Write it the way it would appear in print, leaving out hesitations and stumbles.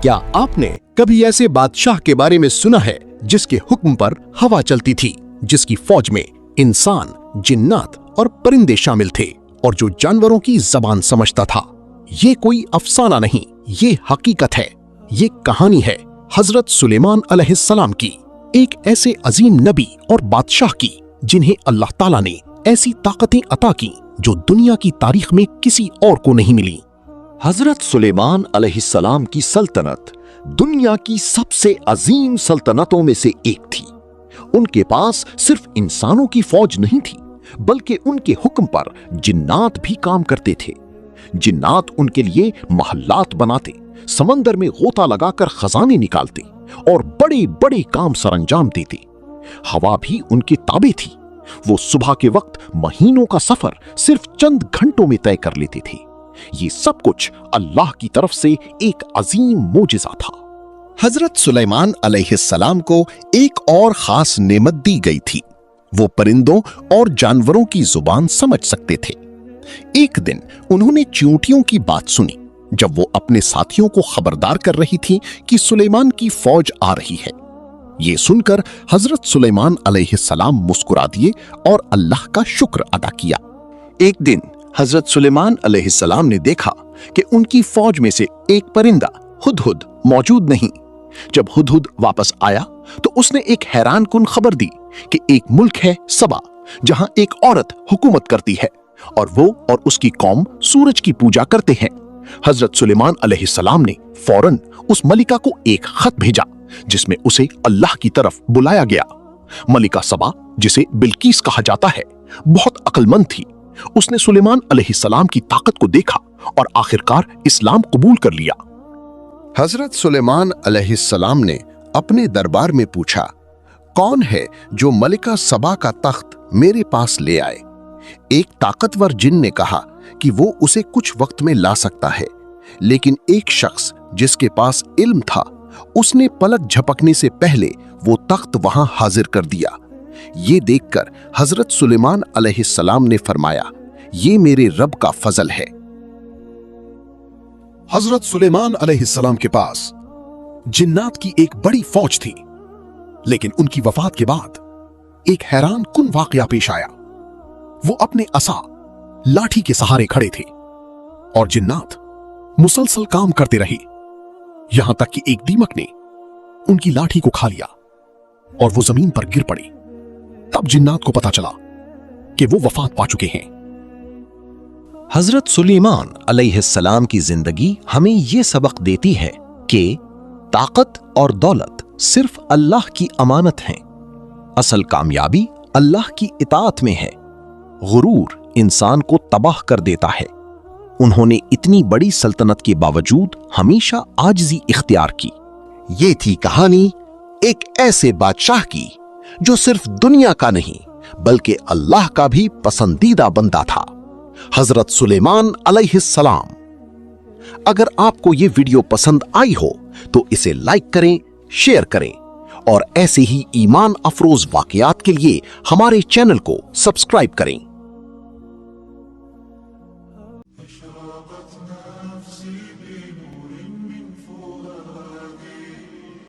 क्या आपने कभी ऐसे बादशाह के बारे में सुना है जिसके हुक्म पर हवा चलती थी, जिसकी फौज में इंसान, जिन्नात और परिंदे शामिल थे और जो जानवरों की जबान समझता था? ये कोई अफसाना नहीं, ये हकीकत है। ये कहानी है हजरत सुलेमान अलैहिस्सलाम की, एक ऐसे अजीम नबी और बादशाह की जिन्हें अल्लाह ताला ने ऐसी ताकतें अता की जो दुनिया की तारीख में किसी और को नहीं मिली। हजरत सुलेमान अलैहिस्सलाम की सल्तनत दुनिया की सबसे अजीम सल्तनतों में से एक थी। उनके पास सिर्फ इंसानों की फौज नहीं थी, बल्कि उनके हुक्म पर जिन्नात भी काम करते थे। जिन्नात उनके लिए महल्लात बनाते, समंदर में गोता लगाकर खजाने निकालते और बड़े बड़े काम सरंजाम देते। हवा भी उनके ताबे थी। वो सुबह के वक्त महीनों का सफर सिर्फ चंद घंटों में तय कर लेते थे। ये सब कुछ अल्लाह की तरफ से एक अजीम मोजिज़ा था। हजरत सुलेमान अलैहिस्सलाम को एक और खास नेमत दी गई थी। वो परिंदों और जानवरों की जुबान समझ सकते थे। एक दिन उन्होंने चींटियों की बात सुनी जब वो अपने साथियों को खबरदार कर रही थी कि सुलेमान की फौज आ रही है। ये सुनकर हजरत सुलेमान अलैहिस्सलाम मुस्कुरा दिए और अल्लाह का शुक्र अदा किया। एक दिन हजरत सुलेमान अलैहिस्सलाम ने देखा कि उनकी फौज में से एक परिंदा हुदहुद मौजूद नहीं। जब हुदहुद वापस आया तो उसने एक हैरान कुन खबर दी कि एक मुल्क है सबा, जहां एक औरत हुकूमत करती है और वो और उसकी कौम सूरज की पूजा करते हैं। हजरत सुलेमान अलैहिस्सलाम ने फौरन उस मलिका को एक खत भेजा जिसमें उसे अल्लाह की तरफ बुलाया गया। मलिका सबा, जिसे बिल्कीस कहा जाता है, बहुत अक्लमंद थी। उसने सुलेमान अलैहिस्सलाम की ताकत को देखा और आखिरकार इस्लाम कबूल कर लिया। हजरत सुलेमान अलैहिस्सलाम ने अपने दरबार में पूछा, कौन है जो मलिका सबा का तख्त मेरे पास ले आए? एक ताकतवर जिन ने कहा कि वो उसे कुछ वक्त में ला सकता है, लेकिन एक शख्स जिसके पास इल्म था, उसने पलक झपकने से पहले वो तख्त वहां हाजिर कर दिया। ये देखकर हजरत सुलेमान अलैहिस्सलाम ने फरमाया, ये मेरे रब का फजल है। हजरत सुलेमान अलैहिस्सलाम के पास जिन्नात की एक बड़ी फौज थी, लेकिन उनकी वफात के बाद एक हैरान कुन वाकया पेश आया। वो अपने असा, लाठी के सहारे खड़े थे और जिन्नात मुसलसल काम करते रहे, यहां तक कि एक दीमक ने उनकी लाठी को खा लिया और वो जमीन पर गिर पड़े। तब जिन्नात को पता चला कि वो वफात पा चुके हैं। हजरत सुलेमान अलैहिस्सलाम की जिंदगी हमें ये सबक देती है कि ताकत और दौलत सिर्फ अल्लाह की अमानत हैं। असल कामयाबी अल्लाह की इताअत में है। गुरूर इंसान को तबाह कर देता है। उन्होंने इतनी बड़ी सल्तनत के बावजूद हमेशा आजिज़ी इख्तियार की। ये थी कहानी एक ऐसे बादशाह की जो सिर्फ दुनिया का नहीं बल्कि अल्लाह का भी पसंदीदा बंदा था, हजरत सुलेमान अलैहिस्सलाम। अगर आपको ये वीडियो पसंद आई हो तो इसे लाइक करें, शेयर करें और ऐसे ही ईमान अफरोज वाकयात के लिए हमारे चैनल को सब्सक्राइब करें।